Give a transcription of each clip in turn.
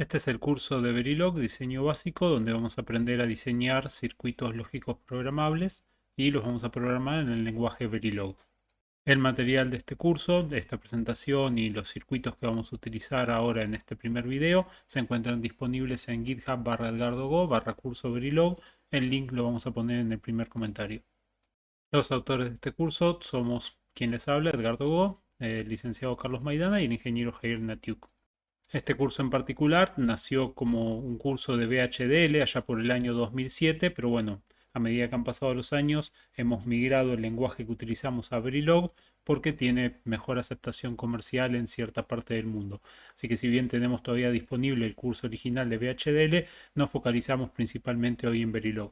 Este es el curso de Verilog, diseño básico, donde vamos a aprender a diseñar circuitos lógicos programables y los vamos a programar en el lenguaje Verilog. El material de este curso, de esta presentación y los circuitos que vamos a utilizar ahora en este primer video se encuentran disponibles en github.edgardogo/curso Verilog. El link lo vamos a poner en el primer comentario. Los autores de este curso somos quien les habla, Edgardo Go, el licenciado Carlos Maidana y el ingeniero Jair Natiuk. Este curso en particular nació como un curso de VHDL allá por el año 2007, pero bueno, a medida que han pasado los años hemos migrado el lenguaje que utilizamos a Verilog porque tiene mejor aceptación comercial en cierta parte del mundo. Así que si bien tenemos todavía disponible el curso original de VHDL, nos focalizamos principalmente hoy en Verilog.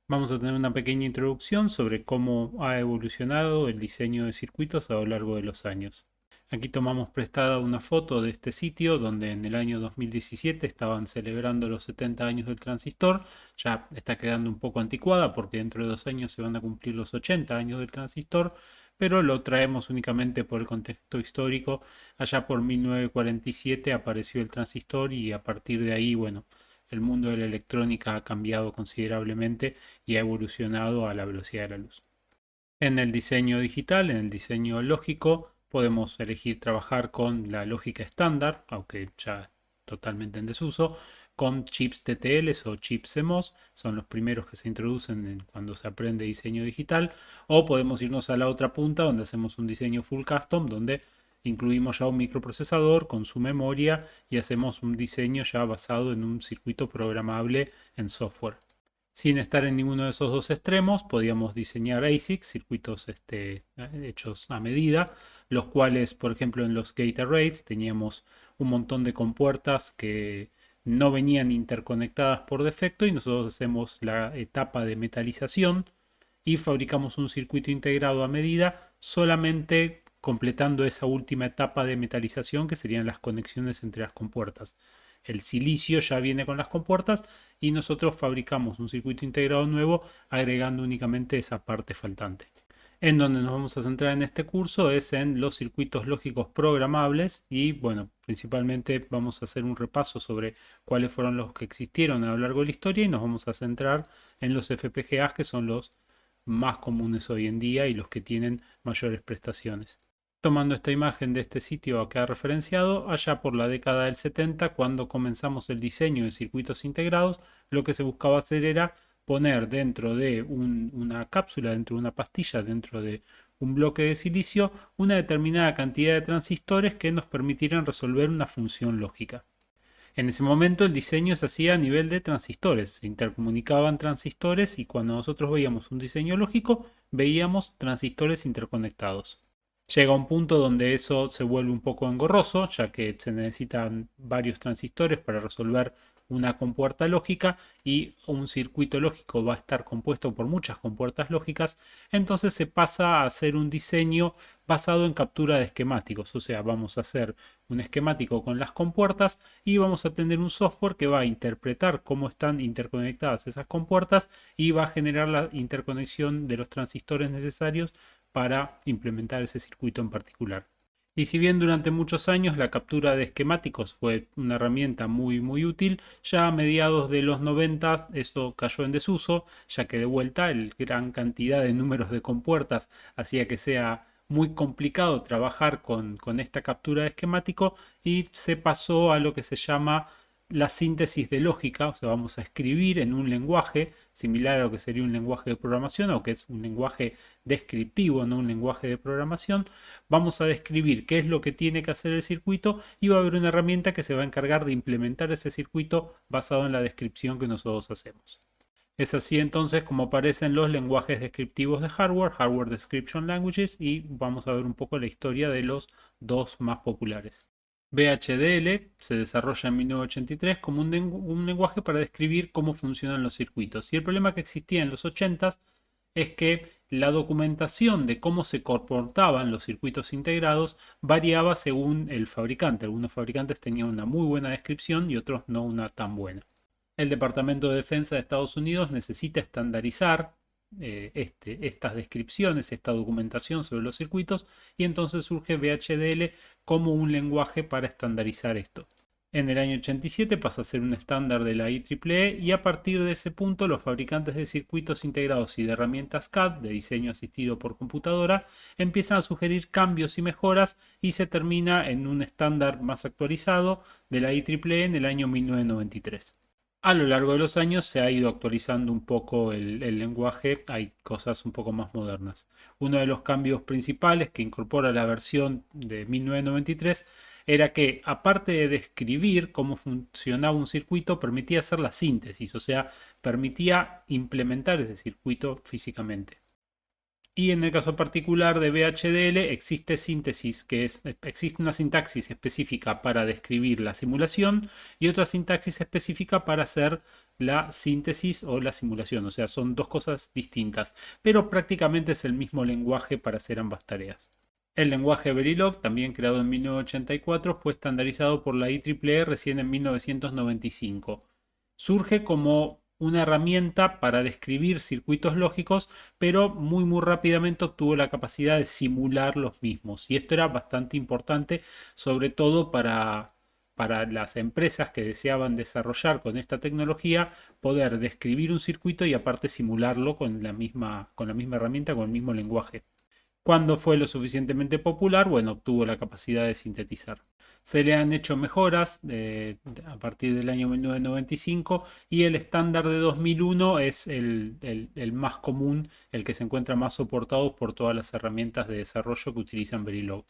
Vamos a tener una pequeña introducción sobre cómo ha evolucionado el diseño de circuitos a lo largo de los años. Aquí tomamos prestada una foto de este sitio donde en el año 2017 estaban celebrando los 70 años del transistor. Ya está quedando un poco anticuada porque dentro de 2 años se van a cumplir los 80 años del transistor, pero lo traemos únicamente por el contexto histórico. Allá por 1947 apareció el transistor y a partir de ahí, bueno, el mundo de la electrónica ha cambiado considerablemente y ha evolucionado a la velocidad de la luz. En el diseño digital, en el diseño lógico, podemos elegir trabajar con la lógica estándar, aunque ya totalmente en desuso, con chips TTL o chips CMOS, son los primeros que se introducen cuando se aprende diseño digital, o podemos irnos a la otra punta donde hacemos un diseño full custom, donde incluimos ya un microprocesador con su memoria y hacemos un diseño ya basado en un circuito programable en software. Sin estar en ninguno de esos dos extremos, podíamos diseñar ASICs, circuitos hechos a medida, los cuales, por ejemplo, en los gate arrays teníamos un montón de compuertas que no venían interconectadas por defecto y nosotros hacemos la etapa de metalización y fabricamos un circuito integrado a medida solamente completando esa última etapa de metalización que serían las conexiones entre las compuertas. El silicio ya viene con las compuertas y nosotros fabricamos un circuito integrado nuevo agregando únicamente esa parte faltante. En donde nos vamos a centrar en este curso es en los circuitos lógicos programables y bueno, principalmente vamos a hacer un repaso sobre cuáles fueron los que existieron a lo largo de la historia y nos vamos a centrar en los FPGAs que son los más comunes hoy en día y los que tienen mayores prestaciones. Tomando esta imagen de este sitio acá referenciado, allá por la década del 70, cuando comenzamos el diseño de circuitos integrados, lo que se buscaba hacer era poner dentro de una cápsula, dentro de una pastilla, dentro de un bloque de silicio, una determinada cantidad de transistores que nos permitieran resolver una función lógica. En ese momento el diseño se hacía a nivel de transistores, se intercomunicaban transistores y cuando nosotros veíamos un diseño lógico, veíamos transistores interconectados. Llega un punto donde eso se vuelve un poco engorroso, ya que se necesitan varios transistores para resolver una compuerta lógica y un circuito lógico va a estar compuesto por muchas compuertas lógicas, entonces se pasa a hacer un diseño basado en captura de esquemáticos, o sea, vamos a hacer un esquemático con las compuertas y vamos a tener un software que va a interpretar cómo están interconectadas esas compuertas y va a generar la interconexión de los transistores necesarios para implementar ese circuito en particular. Y si bien durante muchos años la captura de esquemáticos fue una herramienta muy útil, ya a mediados de los 90 esto cayó en desuso, ya que de vuelta el gran cantidad de números de compuertas hacía que sea muy complicado trabajar con esta captura de esquemático y se pasó a lo que se llama la síntesis de lógica, o sea, vamos a escribir en un lenguaje similar a lo que sería un lenguaje de programación, o que es un lenguaje descriptivo, no un lenguaje de programación. Vamos a describir qué es lo que tiene que hacer el circuito y va a haber una herramienta que se va a encargar de implementar ese circuito basado en la descripción que nosotros hacemos. Es así entonces como aparecen los lenguajes descriptivos de hardware, Hardware Description Languages, y vamos a ver un poco la historia de los dos más populares. VHDL se desarrolla en 1983 como un lenguaje para describir cómo funcionan los circuitos. Y el problema que existía en los 80s es que la documentación de cómo se comportaban los circuitos integrados variaba según el fabricante. Algunos fabricantes tenían una muy buena descripción y otros no una tan buena. El Departamento de Defensa de Estados Unidos necesita estandarizar estas descripciones, esta documentación sobre los circuitos y entonces surge VHDL como un lenguaje para estandarizar esto. En el año 87 pasa a ser un estándar de la IEEE y a partir de ese punto los fabricantes de circuitos integrados y de herramientas CAD, de diseño asistido por computadora, empiezan a sugerir cambios y mejoras y se termina en un estándar más actualizado de la IEEE en el año 1993. A lo largo de los años se ha ido actualizando un poco el lenguaje, hay cosas un poco más modernas. Uno de los cambios principales que incorpora la versión de 1993 era que, aparte de describir cómo funcionaba un circuito, permitía hacer la síntesis, o sea, permitía implementar ese circuito físicamente. Y en el caso particular de VHDL existe síntesis, existe una sintaxis específica para describir la simulación y otra sintaxis específica para hacer la síntesis o la simulación. O sea, son dos cosas distintas, pero prácticamente es el mismo lenguaje para hacer ambas tareas. El lenguaje Verilog, también creado en 1984, fue estandarizado por la IEEE recién en 1995. Surge como una herramienta para describir circuitos lógicos, pero muy rápidamente obtuvo la capacidad de simular los mismos. Y esto era bastante importante, sobre todo para las empresas que deseaban desarrollar con esta tecnología, poder describir un circuito y aparte simularlo con la misma herramienta, con el mismo lenguaje. Cuando fue lo suficientemente popular, bueno, obtuvo la capacidad de sintetizar. Se le han hecho mejoras a partir del año 1995 y el estándar de 2001 es el más común, el que se encuentra más soportado por todas las herramientas de desarrollo que utilizan Verilog.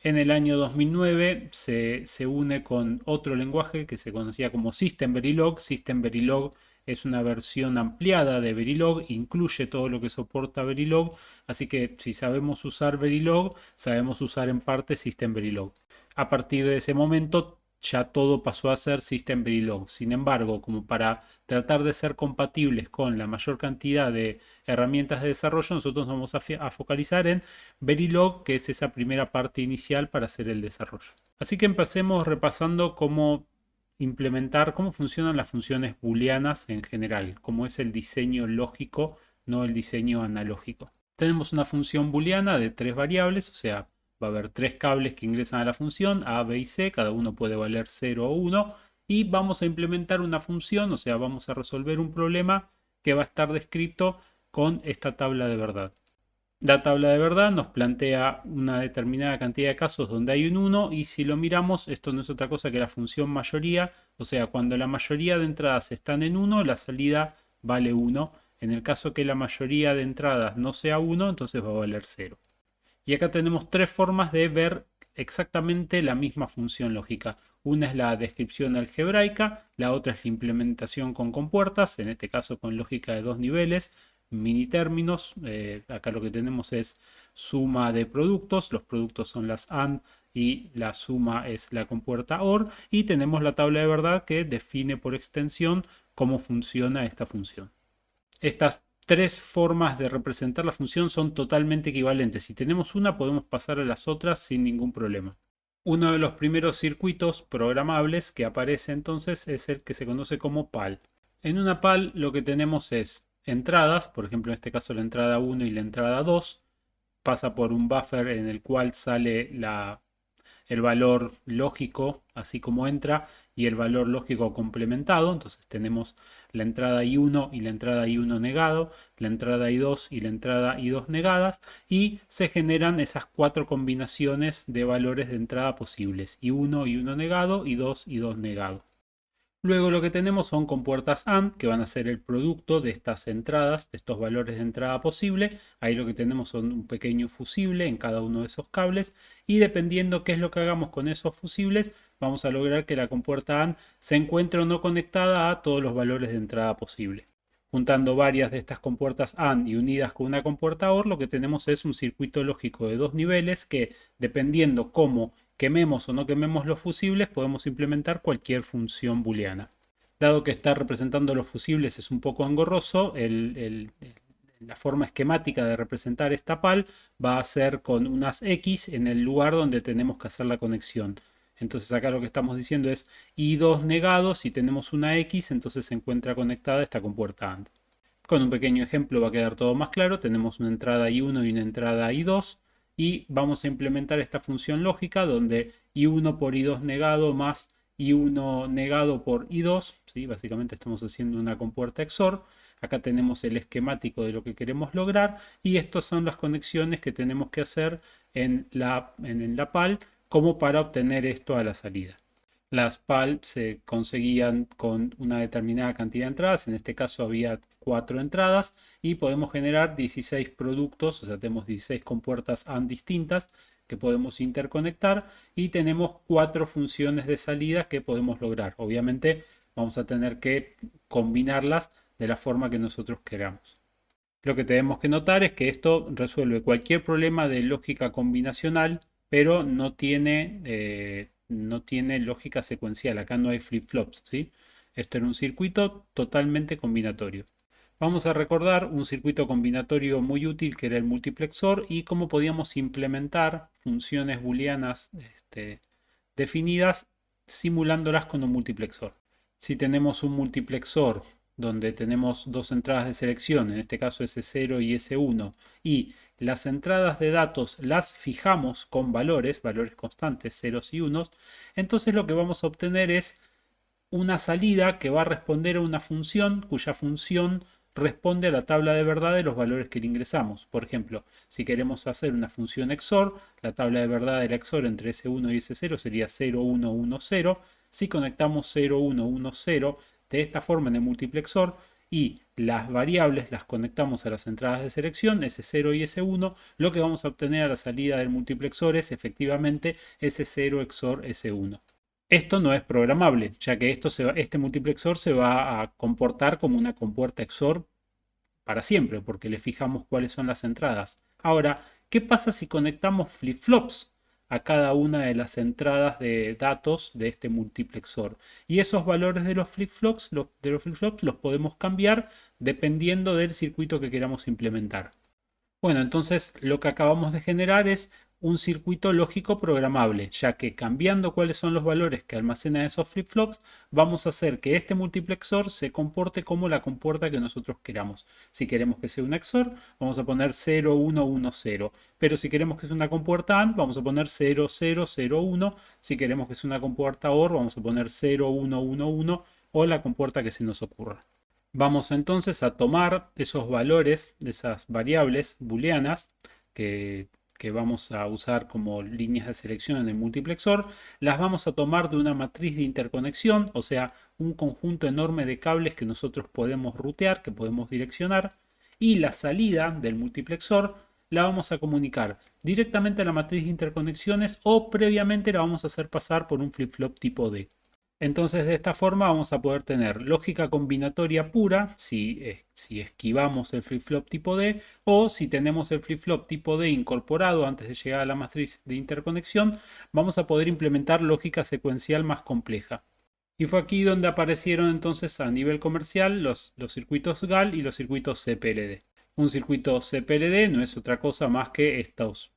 En el año 2009 se une con otro lenguaje que se conocía como System Verilog. System Verilog es una versión ampliada de Verilog, incluye todo lo que soporta Verilog, así que si sabemos usar Verilog, sabemos usar en parte System Verilog. A partir de ese momento ya todo pasó a ser System Verilog. Sin embargo, como para tratar de ser compatibles con la mayor cantidad de herramientas de desarrollo, nosotros nos vamos a focalizar en Verilog, que es esa primera parte inicial para hacer el desarrollo. Así que empecemos repasando cómo implementar, cómo funcionan las funciones booleanas en general, cómo es el diseño lógico, no el diseño analógico. Tenemos una función booleana de tres variables, o sea, va a haber tres cables que ingresan a la función, A, B y C, cada uno puede valer 0 o 1, y vamos a implementar una función, o sea, vamos a resolver un problema que va a estar descrito con esta tabla de verdad. La tabla de verdad nos plantea una determinada cantidad de casos donde hay un 1 y si lo miramos, esto no es otra cosa que la función mayoría, o sea, cuando la mayoría de entradas están en 1, la salida vale 1. En el caso que la mayoría de entradas no sea 1, entonces va a valer 0. Y acá tenemos tres formas de ver exactamente la misma función lógica. Una es la descripción algebraica, la otra es la implementación con compuertas, en este caso con lógica de dos niveles, mini términos. Acá lo que tenemos es suma de productos, los productos son las AND y la suma es la compuerta OR, y tenemos la tabla de verdad que define por extensión cómo funciona esta función. Estas tres formas de representar la función son totalmente equivalentes. Si tenemos una, podemos pasar a las otras sin ningún problema. Uno de los primeros circuitos programables que aparece entonces es el que se conoce como PAL. En una PAL lo que tenemos es entradas, por ejemplo en este caso la entrada 1 y la entrada 2, pasa por un buffer en el cual sale el valor lógico así como entra y el valor lógico complementado. Entonces tenemos la entrada I1 y la entrada I1 negado, la entrada I2 y la entrada I2 negadas, y se generan esas cuatro combinaciones de valores de entrada posibles: I1, I1 negado, I2, I2 negado. Luego lo que tenemos son compuertas AND que van a ser el producto de estas entradas, de estos valores de entrada posible. Ahí lo que tenemos son un pequeño fusible en cada uno de esos cables, y dependiendo qué es lo que hagamos con esos fusibles, vamos a lograr que la compuerta AND se encuentre o no conectada a todos los valores de entrada posible. Juntando varias de estas compuertas AND y unidas con una compuerta OR, lo que tenemos es un circuito lógico de dos niveles que, dependiendo cómo quememos o no quememos los fusibles, podemos implementar cualquier función booleana. Dado que estar representando los fusibles es un poco engorroso, la forma esquemática de representar esta PAL va a ser con unas X en el lugar donde tenemos que hacer la conexión. Entonces acá lo que estamos diciendo es I2 negado. Si tenemos una X, entonces se encuentra conectada esta compuerta AND. Con un pequeño ejemplo va a quedar todo más claro. Tenemos una entrada I1 y una entrada I2. Y vamos a implementar esta función lógica donde I1 por I2 negado más y uno negado por I2, ¿sí? Básicamente estamos haciendo una compuerta XOR. Acá tenemos el esquemático de lo que queremos lograr y estas son las conexiones que tenemos que hacer en la PAL como para obtener esto a la salida. Las PAL se conseguían con una determinada cantidad de entradas, en este caso había 4 entradas y podemos generar 16 productos, o sea, tenemos 16 compuertas AND distintas que podemos interconectar y tenemos 4 funciones de salida que podemos lograr. Obviamente vamos a tener que combinarlas de la forma que nosotros queramos. Lo que tenemos que notar es que esto resuelve cualquier problema de lógica combinacional, pero no tiene lógica secuencial. Acá no hay flip-flops, ¿sí? Esto era un circuito totalmente combinatorio. Vamos a recordar un circuito combinatorio muy útil que era el multiplexor y cómo podíamos implementar funciones booleanas definidas simulándolas con un multiplexor. Si tenemos un multiplexor donde tenemos dos entradas de selección, en este caso S0 y S1, y las entradas de datos las fijamos con valores constantes, ceros y unos, entonces lo que vamos a obtener es una salida que va a responder a una función cuya función responde a la tabla de verdad de los valores que le ingresamos. Por ejemplo, si queremos hacer una función XOR, la tabla de verdad del XOR entre S1 y S0 sería 0, 1, 1, 0. Si conectamos 0, 1, 1, 0 de esta forma en el multiplexor y las variables las conectamos a las entradas de selección, S0 y S1, lo que vamos a obtener a la salida del multiplexor es efectivamente S0 XOR S1. Esto no es programable, ya que este multiplexor se va a comportar como una compuerta XOR para siempre, porque le fijamos cuáles son las entradas. Ahora, ¿qué pasa si conectamos flip-flops a cada una de las entradas de datos de este multiplexor? Y esos valores de los flip-flops los podemos cambiar dependiendo del circuito que queramos implementar. Bueno, entonces lo que acabamos de generar es un circuito lógico programable, ya que cambiando cuáles son los valores que almacenan esos flip-flops, vamos a hacer que este multiplexor se comporte como la compuerta que nosotros queramos. Si queremos que sea un XOR, vamos a poner 0, 1, 1, 0. Pero si queremos que sea una compuerta AND, vamos a poner 0, 0, 0, 1. Si queremos que sea una compuerta OR, vamos a poner 0, 1, 1, 1 o la compuerta que se nos ocurra. Vamos entonces a tomar esos valores de esas variables booleanas que vamos a usar como líneas de selección en el multiplexor, las vamos a tomar de una matriz de interconexión, o sea, un conjunto enorme de cables que nosotros podemos rutear, que podemos direccionar, y la salida del multiplexor la vamos a comunicar directamente a la matriz de interconexiones o previamente la vamos a hacer pasar por un flip-flop tipo D. Entonces de esta forma vamos a poder tener lógica combinatoria pura si esquivamos el flip-flop tipo D o si tenemos el flip-flop tipo D incorporado antes de llegar a la matriz de interconexión, vamos a poder implementar lógica secuencial más compleja. Y fue aquí donde aparecieron entonces a nivel comercial los circuitos GAL y los circuitos CPLD. Un circuito CPLD no es otra cosa más que estos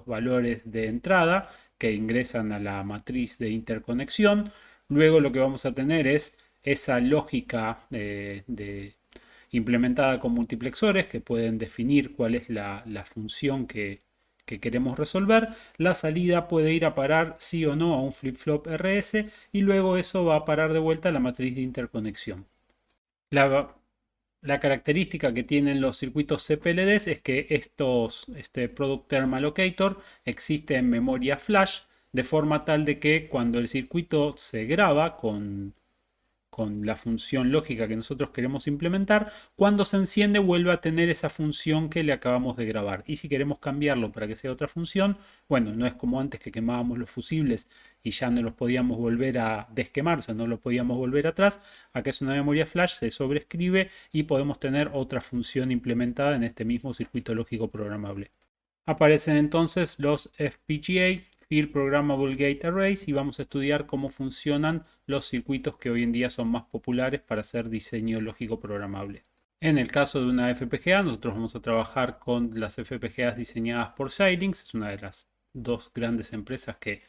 valores de entrada que ingresan a la matriz de interconexión. Luego lo que vamos a tener es esa lógica implementada con multiplexores que pueden definir cuál es la función que queremos resolver. La salida puede ir a parar sí o no a un flip-flop RS y luego eso va a parar de vuelta a la matriz de interconexión. La característica que tienen los circuitos CPLDs es que este Product Term Allocator existe en memoria flash de forma tal de que cuando el circuito se graba con la función lógica que nosotros queremos implementar, cuando se enciende vuelve a tener esa función que le acabamos de grabar. Y si queremos cambiarlo para que sea otra función, bueno, no es como antes que quemábamos los fusibles y ya no los podíamos volver a desquemar, o sea, no los podíamos volver atrás. Acá es una memoria flash, se sobreescribe y podemos tener otra función implementada en este mismo circuito lógico programable. Aparecen entonces los FPGA, Field Programmable Gate Arrays, y vamos a estudiar cómo funcionan los circuitos que hoy en día son más populares para hacer diseño lógico programable. En el caso de una FPGA, nosotros vamos a trabajar con las FPGAs diseñadas por Xilinx, es una de las dos grandes empresas que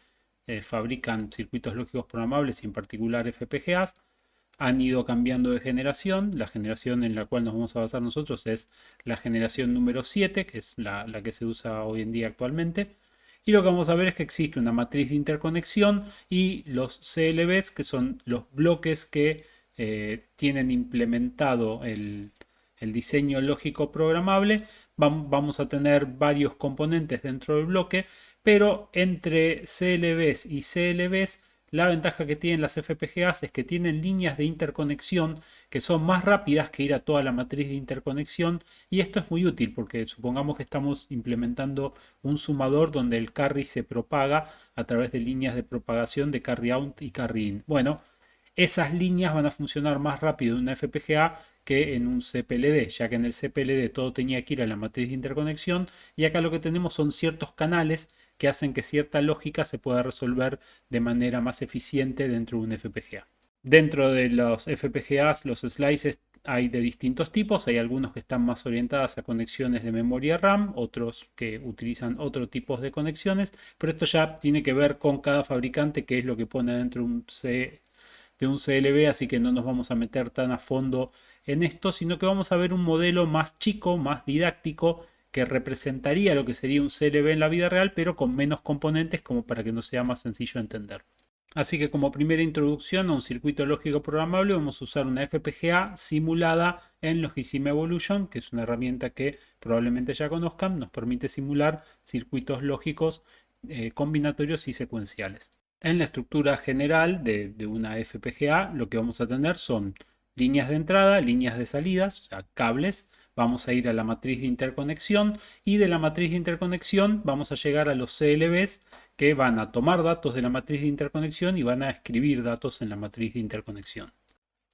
fabrican circuitos lógicos programables y en particular FPGAs. Han ido cambiando de generación. La generación en la cual nos vamos a basar nosotros es la generación número 7, que es la que se usa hoy en día actualmente. Y lo que vamos a ver es que existe una matriz de interconexión y los CLBs, que son los bloques que tienen implementado el diseño lógico programable. Vamos a tener varios componentes dentro del bloque, pero entre CLBs y CLBs, la ventaja que tienen las FPGAs es que tienen líneas de interconexión que son más rápidas que ir a toda la matriz de interconexión, y esto es muy útil porque supongamos que estamos implementando un sumador donde el carry se propaga a través de líneas de propagación de carry out y carry in. Bueno, esas líneas van a funcionar más rápido en una FPGA que en un CPLD, ya que en el CPLD todo tenía que ir a la matriz de interconexión, y acá lo que tenemos son ciertos canales que hacen que cierta lógica se pueda resolver de manera más eficiente dentro de un FPGA. Dentro de los FPGAs, los slices hay de distintos tipos. Hay algunos que están más orientados a conexiones de memoria RAM, otros que utilizan otro tipo de conexiones, pero esto ya tiene que ver con cada fabricante, qué es lo que pone dentro de un CLB, así que no nos vamos a meter tan a fondo en esto, sino que vamos a ver un modelo más chico, más didáctico, que representaría lo que sería un CLB en la vida real, pero con menos componentes, como para que nos sea más sencillo entender. Así que como primera introducción a un circuito lógico programable vamos a usar una FPGA simulada en Logisim Evolution, que es una herramienta que probablemente ya conozcan, nos permite simular circuitos lógicos combinatorios y secuenciales. En la estructura general de una FPGA lo que vamos a tener son líneas de entrada, líneas de salidas, o sea, cables. Vamos a ir a la matriz de interconexión y de la matriz de interconexión vamos a llegar a los CLBs, que van a tomar datos de la matriz de interconexión y van a escribir datos en la matriz de interconexión.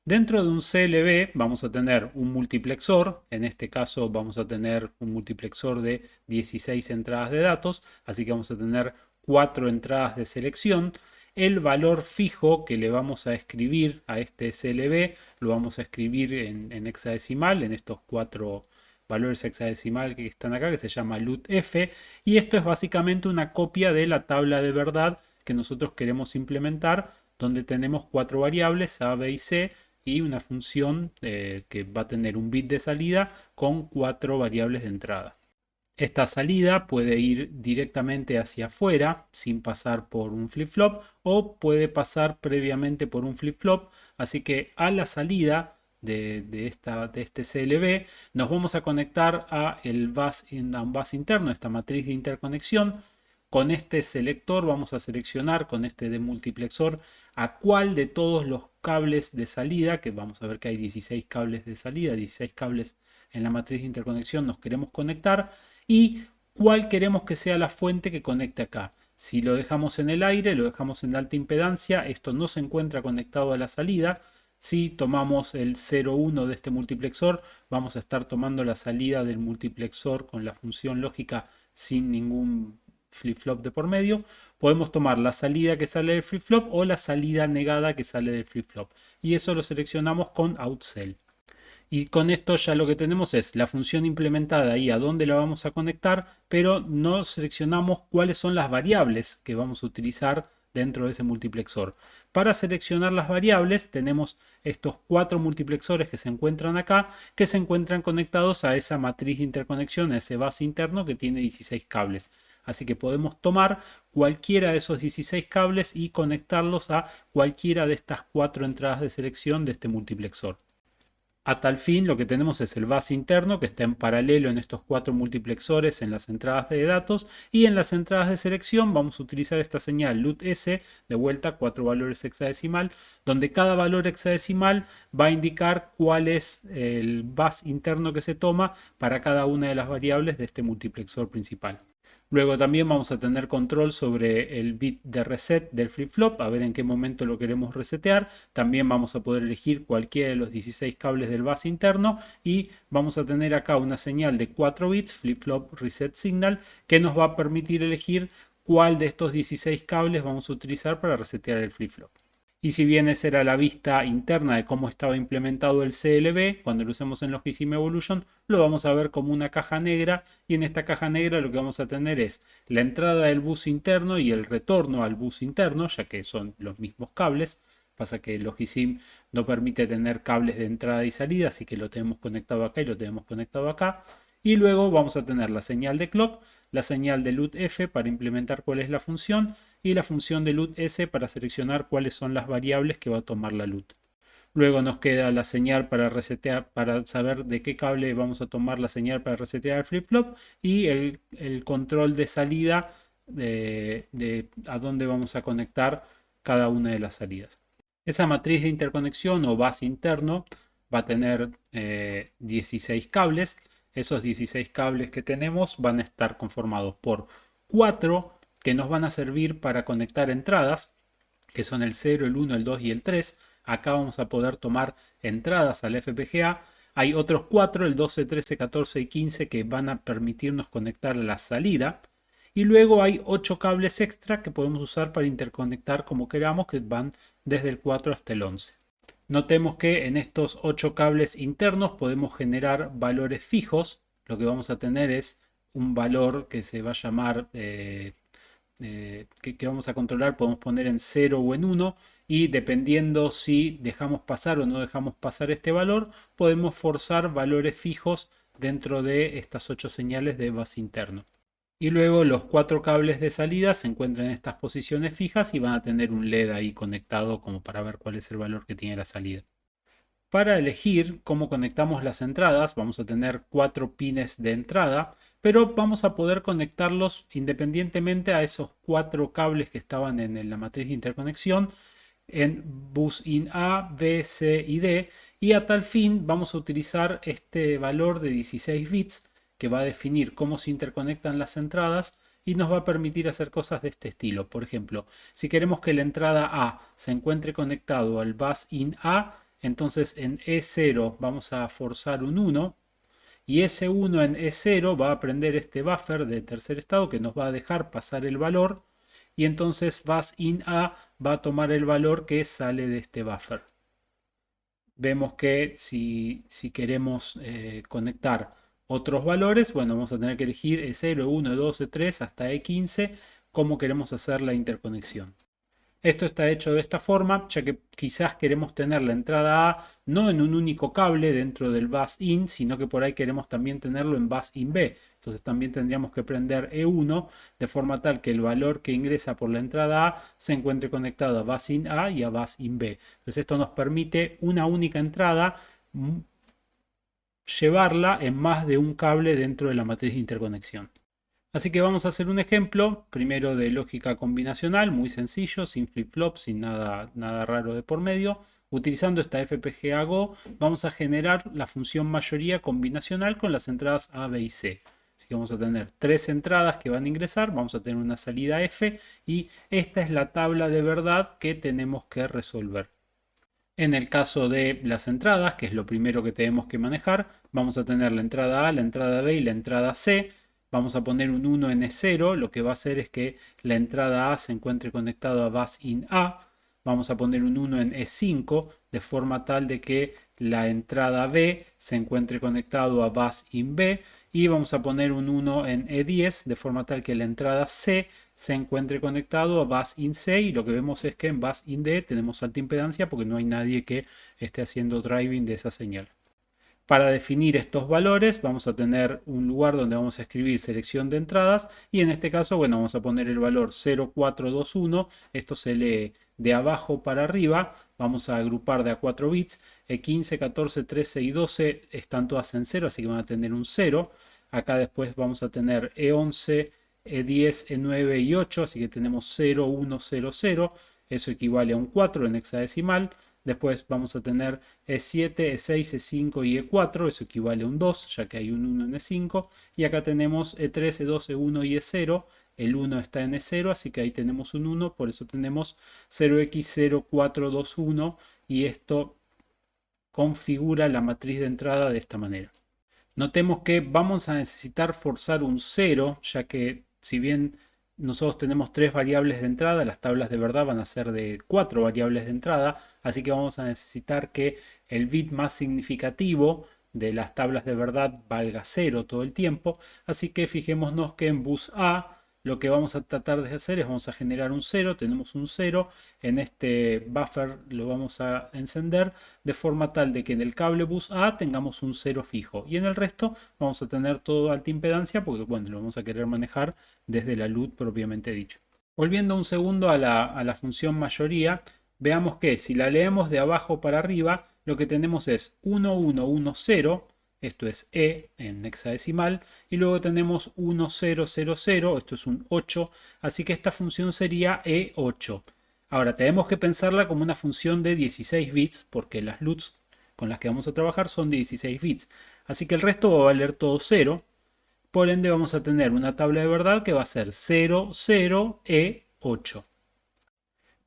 Dentro de un CLB vamos a tener un multiplexor, en este caso vamos a tener un multiplexor de 16 entradas de datos, así que vamos a tener 4 entradas de selección. El valor fijo que le vamos a escribir a este CLB lo vamos a escribir en hexadecimal, en estos 4 valores hexadecimal que están acá, que se llama LUTF, y esto es básicamente una copia de la tabla de verdad que nosotros queremos implementar, donde tenemos 4 variables A, B y C, y una función que va a tener un bit de salida con 4 variables de entrada. Esta salida puede ir directamente hacia afuera sin pasar por un flip-flop, o puede pasar previamente por un flip-flop, así que a la salida de este CLB nos vamos a conectar a un bus interno, esta matriz de interconexión. Con este selector vamos a seleccionar, con este demultiplexor, a cuál de todos los cables de salida, que vamos a ver que hay 16 cables de salida, 16 cables en la matriz de interconexión, nos queremos conectar, y cuál queremos que sea la fuente que conecte acá. Si lo dejamos en el aire, lo dejamos en alta impedancia, esto no se encuentra conectado a la salida. Si tomamos el 0,1 de este multiplexor, vamos a estar tomando la salida del multiplexor con la función lógica sin ningún flip-flop de por medio. Podemos tomar la salida que sale del flip-flop o la salida negada que sale del flip-flop, y eso lo seleccionamos con OutCell. Y con esto ya lo que tenemos es la función implementada ahí a dónde la vamos a conectar, pero no seleccionamos cuáles son las variables que vamos a utilizar dentro de ese multiplexor. Para seleccionar las variables tenemos estos 4 multiplexores que se encuentran acá, que se encuentran conectados a esa matriz de interconexión, a ese bus interno que tiene 16 cables. Así que podemos tomar cualquiera de esos 16 cables y conectarlos a cualquiera de estas 4 entradas de selección de este multiplexor. A tal fin, lo que tenemos es el bus interno, que está en paralelo en estos 4 multiplexores en las entradas de datos, y en las entradas de selección vamos a utilizar esta señal LUTS, de vuelta 4 valores hexadecimal, donde cada valor hexadecimal va a indicar cuál es el bus interno que se toma para cada una de las variables de este multiplexor principal. Luego también vamos a tener control sobre el bit de reset del flip-flop, a ver en qué momento lo queremos resetear. También vamos a poder elegir cualquiera de los 16 cables del bus interno, y vamos a tener acá una señal de 4 bits, flip-flop reset signal, que nos va a permitir elegir cuál de estos 16 cables vamos a utilizar para resetear el flip-flop. Y si bien esa era la vista interna de cómo estaba implementado el CLB, cuando lo usemos en Logisim Evolution, lo vamos a ver como una caja negra, y en esta caja negra lo que vamos a tener es la entrada del bus interno y el retorno al bus interno, ya que son los mismos cables. Pasa que Logisim no permite tener cables de entrada y salida, así que lo tenemos conectado acá y lo tenemos conectado acá. Y luego vamos a tener la señal de clock, la señal de LUTF para implementar cuál es la función y la función de LUTS para seleccionar cuáles son las variables que va a tomar la LUT. Luego nos queda la señal para resetear, para saber de qué cable vamos a tomar la señal para resetear el flip-flop y el control de salida de a dónde vamos a conectar cada una de las salidas. Esa matriz de interconexión o bus interno va a tener 16 cables. Esos 16 cables que tenemos van a estar conformados por 4 que nos van a servir para conectar entradas, que son el 0, el 1, el 2 y el 3. Acá vamos a poder tomar entradas al FPGA. Hay otros 4, el 12, 13, 14 y 15, que van a permitirnos conectar la salida. Y luego hay 8 cables extra que podemos usar para interconectar como queramos, que van desde el 4 hasta el 11. Notemos que en estos 8 cables internos podemos generar valores fijos. Lo que vamos a tener es un valor que se va a llamar, que vamos a controlar, podemos poner en 0 o en 1. Y dependiendo si dejamos pasar o no dejamos pasar este valor, podemos forzar valores fijos dentro de estas 8 señales de bus interno. Y luego los 4 cables de salida se encuentran en estas posiciones fijas y van a tener un LED ahí conectado como para ver cuál es el valor que tiene la salida. Para elegir cómo conectamos las entradas, vamos a tener 4 pines de entrada, pero vamos a poder conectarlos independientemente a esos 4 cables que estaban en la matriz de interconexión en bus in A, B, C y D, y a tal fin vamos a utilizar este valor de 16 bits que va a definir cómo se interconectan las entradas y nos va a permitir hacer cosas de este estilo. Por ejemplo, si queremos que la entrada A se encuentre conectado al bus in A, entonces en E0 vamos a forzar un 1 y ese 1 en E0 va a prender este buffer de tercer estado que nos va a dejar pasar el valor y entonces bus in A va a tomar el valor que sale de este buffer. Vemos que si queremos conectar otros valores, bueno, vamos a tener que elegir E0, E1, E2, E3 hasta E15 cómo queremos hacer la interconexión. Esto está hecho de esta forma, ya que quizás queremos tener la entrada A no en un único cable dentro del bus in, sino que por ahí queremos también tenerlo en bus in B. Entonces también tendríamos que prender E1 de forma tal que el valor que ingresa por la entrada A se encuentre conectado a bus in A y a bus in B. Entonces esto nos permite una única entrada llevarla en más de un cable dentro de la matriz de interconexión. Así que vamos a hacer un ejemplo, primero de lógica combinacional, muy sencillo, sin flip-flop, sin nada raro de por medio. Utilizando esta FPGA Go, vamos a generar la función mayoría combinacional con las entradas A, B y C. Así que vamos a tener 3 entradas que van a ingresar, vamos a tener una salida F y esta es la tabla de verdad que tenemos que resolver. En el caso de las entradas, que es lo primero que tenemos que manejar, vamos a tener la entrada A, la entrada B y la entrada C. Vamos a poner un 1 en E0, lo que va a hacer es que la entrada A se encuentre conectado a bus in A. Vamos a poner un 1 en E5, de forma tal de que la entrada B se encuentre conectado a bus in B. Y vamos a poner un 1 en E10, de forma tal que la entrada C se encuentre conectado a bus in C. Y lo que vemos es que en bus in D tenemos alta impedancia porque no hay nadie que esté haciendo driving de esa señal. Para definir estos valores vamos a tener un lugar donde vamos a escribir selección de entradas y en este caso, bueno, vamos a poner el valor 0421. Esto se lee de abajo para arriba. Vamos a agrupar de a 4 bits. 15, 14, 13 y 12 están todas en 0, así que van a tener un 0. Acá después vamos a tener E11, E10, E9 y 8, así que tenemos 0, 1, 0, 0. Eso equivale a un 4 en hexadecimal. Después vamos a tener E7, E6, E5 y E4, eso equivale a un 2, ya que hay un 1 en E5. Y acá tenemos E3, E2, E1 y E0. El 1 está en E0, así que ahí tenemos un 1, por eso tenemos 0x0421 y esto configura la matriz de entrada de esta manera. Notemos que vamos a necesitar forzar un 0, ya que si bien nosotros tenemos 3 variables de entrada, las tablas de verdad van a ser de 4 variables de entrada, así que vamos a necesitar que el bit más significativo de las tablas de verdad valga 0 todo el tiempo, así que fijémonos que en bus A lo que vamos a tratar de hacer es vamos a generar un 0, tenemos un 0, en este buffer lo vamos a encender de forma tal de que en el cable bus A tengamos un 0 fijo y en el resto vamos a tener todo alta impedancia porque bueno, lo vamos a querer manejar desde la LUT propiamente dicho. Volviendo un segundo a la función mayoría, veamos que si la leemos de abajo para arriba, lo que tenemos es 1110, esto es E en hexadecimal, y luego tenemos 1000, esto es un 8, así que esta función sería E8. Ahora, tenemos que pensarla como una función de 16 bits, porque las LUTs con las que vamos a trabajar son de 16 bits. Así que el resto va a valer todo 0. Por ende vamos a tener una tabla de verdad que va a ser 0, 0, E8.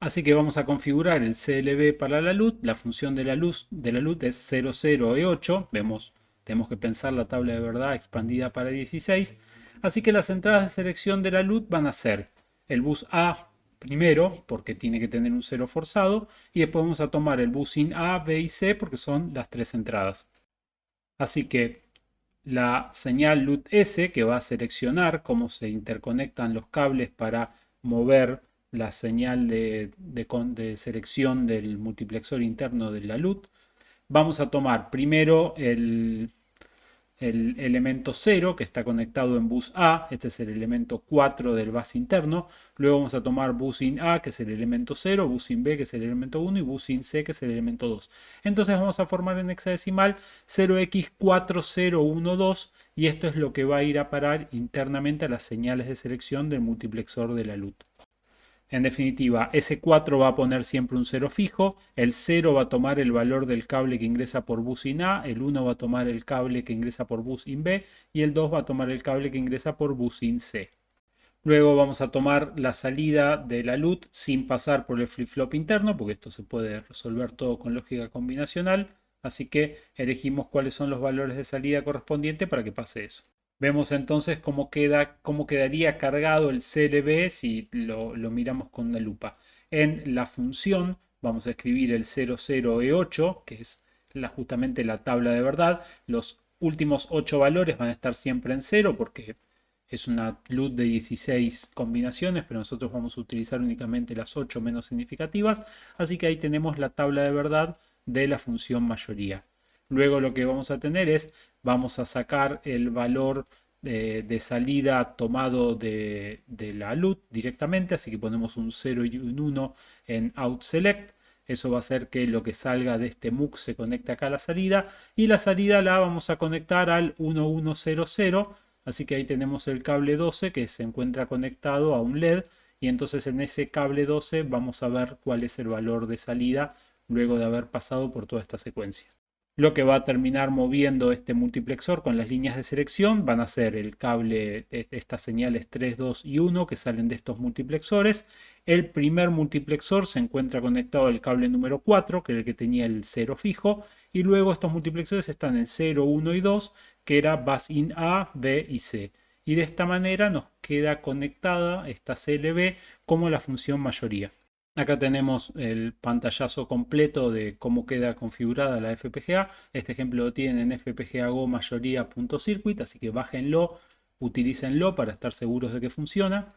Así que vamos a configurar el CLB para la LUT. La función de la LUT es 0, 0, E8. Vemos, tenemos que pensar la tabla de verdad expandida para 16. Así que las entradas de selección de la LUT van a ser el bus A primero, porque tiene que tener un 0 forzado, y después vamos a tomar el bus in A, B y C, porque son las tres entradas. Así que la señal LUT S, que va a seleccionar cómo se interconectan los cables para mover la señal de selección del multiplexor interno de la LUT. Vamos a tomar primero el elemento 0 que está conectado en bus A, este es el elemento 4 del bus interno. Luego vamos a tomar bus in A, que es el elemento 0, bus in B, que es el elemento 1, y bus in C, que es el elemento 2. Entonces vamos a formar en hexadecimal 0x4012, y esto es lo que va a ir a parar internamente a las señales de selección del multiplexor de la LUT. En definitiva, ese 4 va a poner siempre un 0 fijo, el 0 va a tomar el valor del cable que ingresa por bus in A, el 1 va a tomar el cable que ingresa por bus in B y el 2 va a tomar el cable que ingresa por bus in C. Luego vamos a tomar la salida de la LUT sin pasar por el flip-flop interno, porque esto se puede resolver todo con lógica combinacional, así que elegimos cuáles son los valores de salida correspondientes para que pase eso. Vemos entonces cómo quedaría cargado el CLB si lo miramos con una lupa. En la función vamos a escribir el 00E8, que es justamente la tabla de verdad. Los últimos 8 valores van a estar siempre en 0 porque es una LUT de 16 combinaciones, pero nosotros vamos a utilizar únicamente las 8 menos significativas. Así que ahí tenemos la tabla de verdad de la función mayoría. Luego lo que vamos a tener es, vamos a sacar el valor de salida tomado de la LUT directamente, así que ponemos un 0 y un 1 en outSelect. Eso va a hacer que lo que salga de este MUX se conecte acá a la salida, y la salida la vamos a conectar al 1100, así que ahí tenemos el cable 12 que se encuentra conectado a un LED, y entonces en ese cable 12 vamos a ver cuál es el valor de salida luego de haber pasado por toda esta secuencia. Lo que va a terminar moviendo este multiplexor con las líneas de selección van a ser el cable, estas señales 3, 2 y 1 que salen de estos multiplexores. El primer multiplexor se encuentra conectado al cable número 4, que era el que tenía el 0 fijo, y luego estos multiplexores están en 0, 1 y 2, que era bus in A, B y C. Y de esta manera nos queda conectada esta CLB como la función mayoría. Acá tenemos el pantallazo completo de cómo queda configurada la FPGA. Este ejemplo lo tienen en fpga-go mayoría.circuit, así que bájenlo, utilícenlo para estar seguros de que funciona.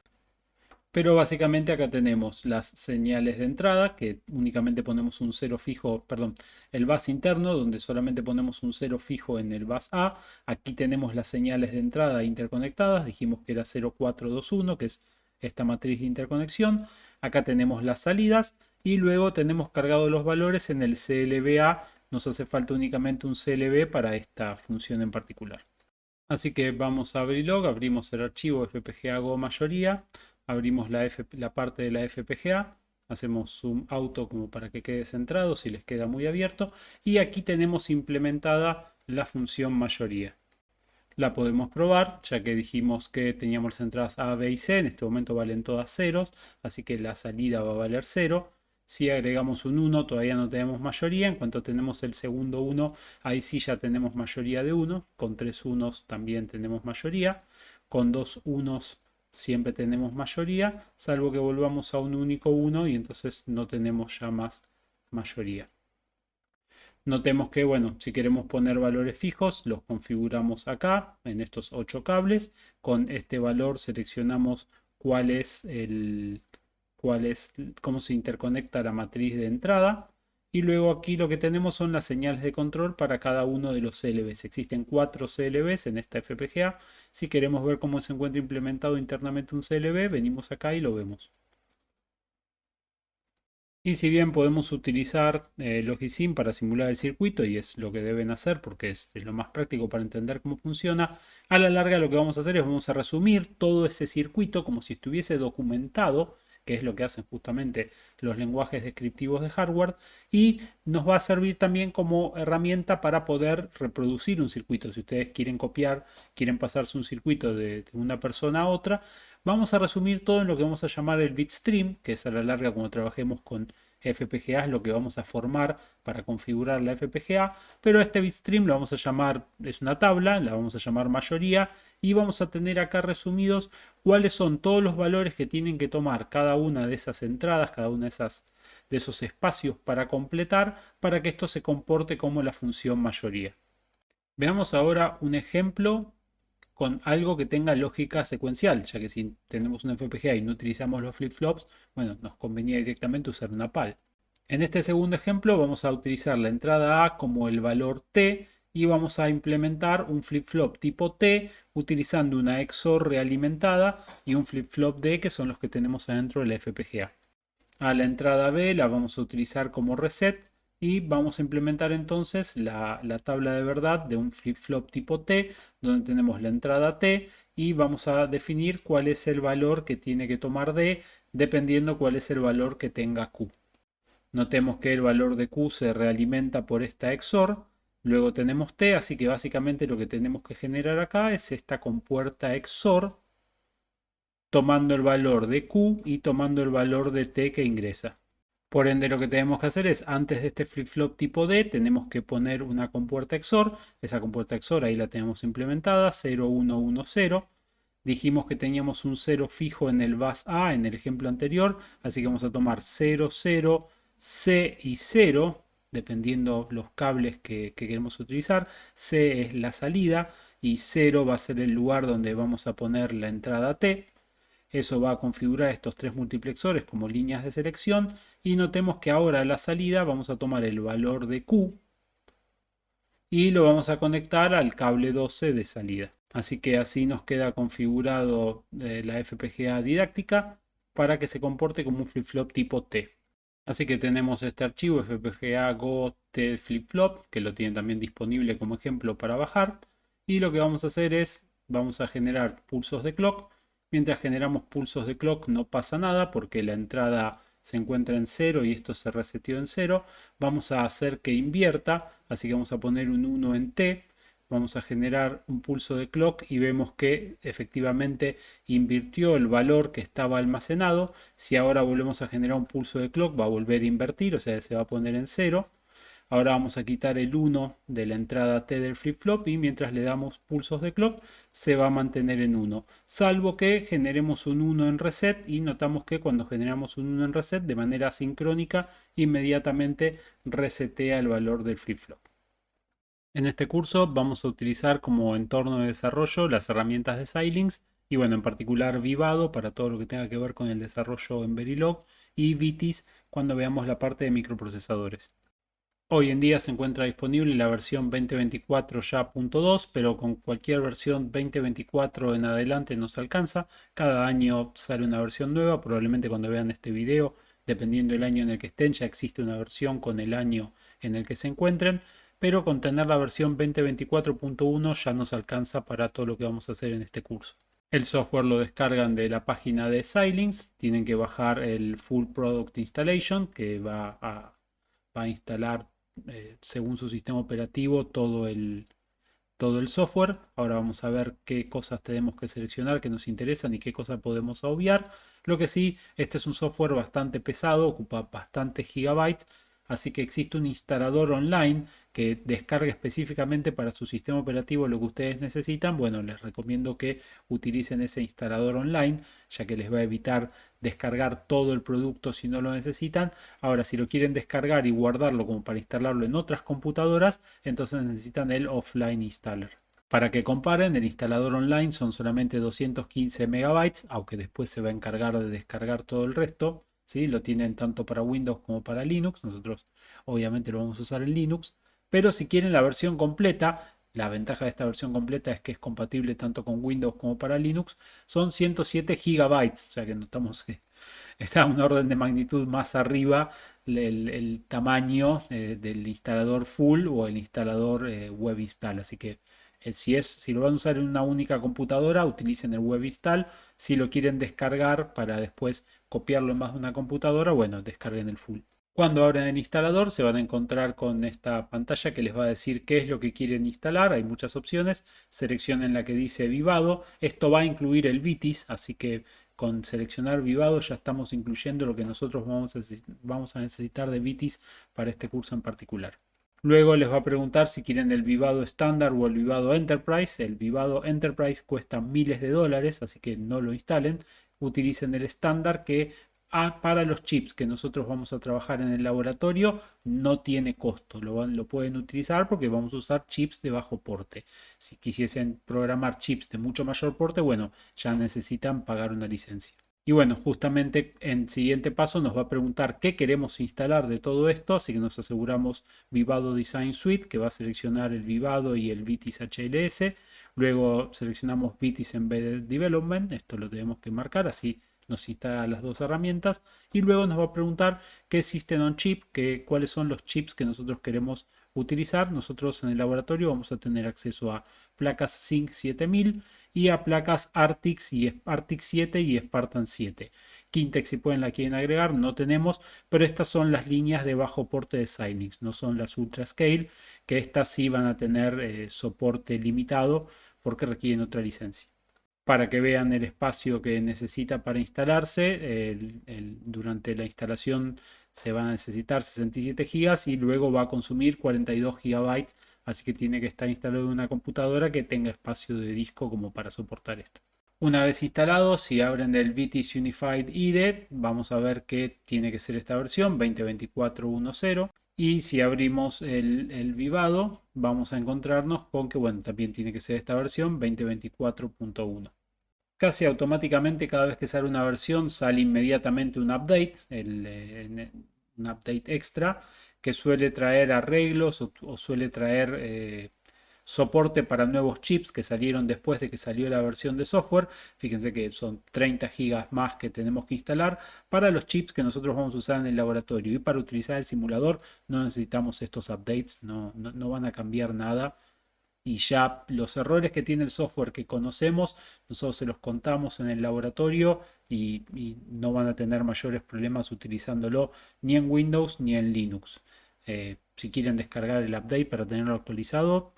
Pero básicamente acá tenemos las señales de entrada, que únicamente ponemos un 0 fijo, perdón, el bus interno, donde solamente ponemos un 0 fijo en el bus A. Aquí tenemos las señales de entrada interconectadas, dijimos que era 0421, que es esta matriz de interconexión. Acá tenemos las salidas y luego tenemos cargados los valores en el CLBA. Nos hace falta únicamente un CLB para esta función en particular. Así que vamos a Verilog, abrimos el archivo FPGA-Go mayoría, abrimos la parte de la FPGA, hacemos zoom auto como para que quede centrado si les queda muy abierto, y aquí tenemos implementada la función mayoría. La podemos probar, ya que dijimos que teníamos entradas A, B y C, en este momento valen todas ceros, así que la salida va a valer 0. Si agregamos un 1, todavía no tenemos mayoría. En cuanto tenemos el segundo 1, ahí sí ya tenemos mayoría de 1. Con 3 unos también tenemos mayoría. Con 2 unos siempre tenemos mayoría, salvo que volvamos a un único 1 y entonces no tenemos ya más mayoría. Notemos que, bueno, si queremos poner valores fijos, los configuramos acá, en estos 8 cables. Con este valor seleccionamos cuál es, cómo se interconecta la matriz de entrada. Y luego aquí lo que tenemos son las señales de control para cada uno de los CLBs. Existen 4 CLBs en esta FPGA. Si queremos ver cómo se encuentra implementado internamente un CLB, venimos acá y lo vemos. Y si bien podemos utilizar Logisim para simular el circuito, y es lo que deben hacer porque es lo más práctico para entender cómo funciona, a la larga lo que vamos a hacer es vamos a resumir todo ese circuito como si estuviese documentado, que es lo que hacen justamente los lenguajes descriptivos de hardware, y nos va a servir también como herramienta para poder reproducir un circuito. Si ustedes quieren copiar, quieren pasarse un circuito de una persona a otra, vamos a resumir todo en lo que vamos a llamar el bitstream, que es a la larga cuando trabajemos con FPGA, es lo que vamos a formar para configurar la FPGA, pero este bitstream lo vamos a llamar, es una tabla, la vamos a llamar mayoría, y vamos a tener acá resumidos cuáles son todos los valores que tienen que tomar cada una de esas entradas, cada una de esos espacios para completar, para que esto se comporte como la función mayoría. Veamos ahora un ejemplo con algo que tenga lógica secuencial, ya que si tenemos una FPGA y no utilizamos los flip-flops, bueno, nos convenía directamente usar una PAL. En este segundo ejemplo vamos a utilizar la entrada A como el valor T y vamos a implementar un flip-flop tipo T utilizando una XOR realimentada y un flip-flop D, que son los que tenemos adentro de la FPGA. A la entrada B la vamos a utilizar como reset y vamos a implementar entonces la tabla de verdad de un flip-flop tipo T, donde tenemos la entrada T y vamos a definir cuál es el valor que tiene que tomar D, dependiendo cuál es el valor que tenga Q. Notemos que el valor de Q se realimenta por esta XOR. Luego tenemos T, así que básicamente lo que tenemos que generar acá es esta compuerta XOR tomando el valor de Q y tomando el valor de T que ingresa. Por ende, lo que tenemos que hacer es, antes de este flip-flop tipo D, tenemos que poner una compuerta XOR. Esa compuerta XOR ahí la tenemos implementada, 0, 1, 1, 0. Dijimos que teníamos un 0 fijo en el bus A en el ejemplo anterior, así que vamos a tomar 0, 0, C y 0, dependiendo los cables que queremos utilizar. C es la salida y 0 va a ser el lugar donde vamos a poner la entrada T. Eso va a configurar estos tres multiplexores como líneas de selección y notemos que ahora a la salida vamos a tomar el valor de Q y lo vamos a conectar al cable 12 de salida. Así que así nos queda configurado la FPGA didáctica para que se comporte como un flip-flop tipo T. Así que tenemos este archivo FPGA Go T flip-flop, que lo tienen también disponible como ejemplo para bajar. Y lo que vamos a hacer es, vamos a generar pulsos de clock. Mientras generamos pulsos de clock no pasa nada porque la entrada se encuentra en 0 y esto se reseteó en 0. Vamos a hacer que invierta, así que vamos a poner un 1 en T. Vamos a generar un pulso de clock y vemos que efectivamente invirtió el valor que estaba almacenado. Si ahora volvemos a generar un pulso de clock, va a volver a invertir, o sea, se va a poner en 0. Ahora vamos a quitar el 1 de la entrada T del flip-flop y mientras le damos pulsos de clock se va a mantener en 1. Salvo que generemos un 1 en reset y notamos que cuando generamos un 1 en reset de manera sincrónica inmediatamente resetea el valor del flip-flop. En este curso vamos a utilizar como entorno de desarrollo las herramientas de Xilinx y bueno, en particular Vivado para todo lo que tenga que ver con el desarrollo en Verilog y Vitis cuando veamos la parte de microprocesadores. Hoy en día se encuentra disponible la versión 2024 ya .2, pero con cualquier versión 2024 en adelante nos alcanza. Cada año sale una versión nueva, probablemente cuando vean este video, dependiendo del año en el que estén, ya existe una versión con el año en el que se encuentren, pero con tener la versión 2024.1 ya nos alcanza para todo lo que vamos a hacer en este curso. El software lo descargan de la página de Xilinx, tienen que bajar el Full Product Installation que va a instalar según su sistema operativo todo el software. Ahora vamos a ver qué cosas tenemos que seleccionar que nos interesan y qué cosas podemos obviar. Lo que sí, este es un software bastante pesado, ocupa bastantes gigabytes, así que existe un instalador online que descargue específicamente para su sistema operativo lo que ustedes necesitan. Bueno, les recomiendo que utilicen ese instalador online, ya que les va a evitar descargar todo el producto si no lo necesitan. Ahora, si lo quieren descargar y guardarlo como para instalarlo en otras computadoras, entonces necesitan el offline installer. Para que comparen, el instalador online son solamente 215 megabytes, aunque después se va a encargar de descargar todo el resto. ¿Sí? Lo tienen tanto para Windows como para Linux. Nosotros obviamente lo vamos a usar en Linux. Pero si quieren la versión completa, la ventaja de esta versión completa es que es compatible tanto con Windows como para Linux, son 107 gigabytes. O sea que notamos que está a un orden de magnitud más arriba el tamaño del instalador full o el instalador web install. Así que si lo van a usar en una única computadora, utilicen el web install. Si lo quieren descargar para después copiarlo en más de una computadora, bueno, descarguen el full. Cuando abren el instalador se van a encontrar con esta pantalla que les va a decir qué es lo que quieren instalar. Hay muchas opciones. Seleccionen la que dice Vivado. Esto va a incluir el Vitis, así que con seleccionar Vivado ya estamos incluyendo lo que nosotros vamos a necesitar de Vitis para este curso en particular. Luego les va a preguntar si quieren el Vivado estándar o el Vivado Enterprise. El Vivado Enterprise cuesta miles de dólares, así que no lo instalen. Utilicen el estándar que para los chips que nosotros vamos a trabajar en el laboratorio no tiene costo. Lo pueden utilizar porque vamos a usar chips de bajo porte. Si quisiesen programar chips de mucho mayor porte, bueno, ya necesitan pagar una licencia. Y bueno, justamente en siguiente paso nos va a preguntar qué queremos instalar de todo esto, así que nos aseguramos Vivado Design Suite, que va a seleccionar el Vivado y el Vitis HLS. Luego seleccionamos Vitis Embedded Development, esto lo tenemos que marcar, así nos instala las dos herramientas. Y luego nos va a preguntar qué System on Chip, cuáles son los chips que nosotros queremos utilizar. Nosotros en el laboratorio vamos a tener acceso a placas Sync 7000 y a placas Artix 7 y Spartan 7. Kintex, si pueden la quieren agregar, no tenemos, pero estas son las líneas de bajo porte de Xilinx, no son las Ultra Scale, que estas sí van a tener soporte limitado porque requieren otra licencia. Para que vean el espacio que necesita para instalarse, durante la instalación se van a necesitar 67 GB y luego va a consumir 42 GB, así que tiene que estar instalado en una computadora que tenga espacio de disco como para soportar esto. Una vez instalado, si abren el Vitis Unified IDE, vamos a ver que tiene que ser esta versión 2024.10. Y si abrimos el Vivado, vamos a encontrarnos con que, bueno, también tiene que ser esta versión 2024.1. Casi automáticamente cada vez que sale una versión sale inmediatamente un update, un update extra que suele traer arreglos o suele traer soporte para nuevos chips que salieron después de que salió la versión de software. Fíjense que son 30 gigas más que tenemos que instalar para los chips que nosotros vamos a usar en el laboratorio. Y para utilizar el simulador no necesitamos estos updates, no van a cambiar nada. Y ya los errores que tiene el software que conocemos, nosotros se los contamos en el laboratorio y no van a tener mayores problemas utilizándolo ni en Windows ni en Linux. Si quieren descargar el update para tenerlo actualizado,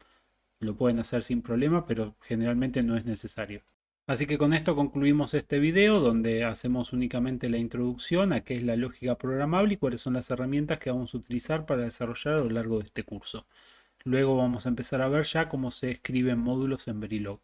lo pueden hacer sin problema, pero generalmente no es necesario. Así que con esto concluimos este video donde hacemos únicamente la introducción a qué es la lógica programable y cuáles son las herramientas que vamos a utilizar para desarrollar a lo largo de este curso. Luego vamos a empezar a ver ya cómo se escriben módulos en Verilog.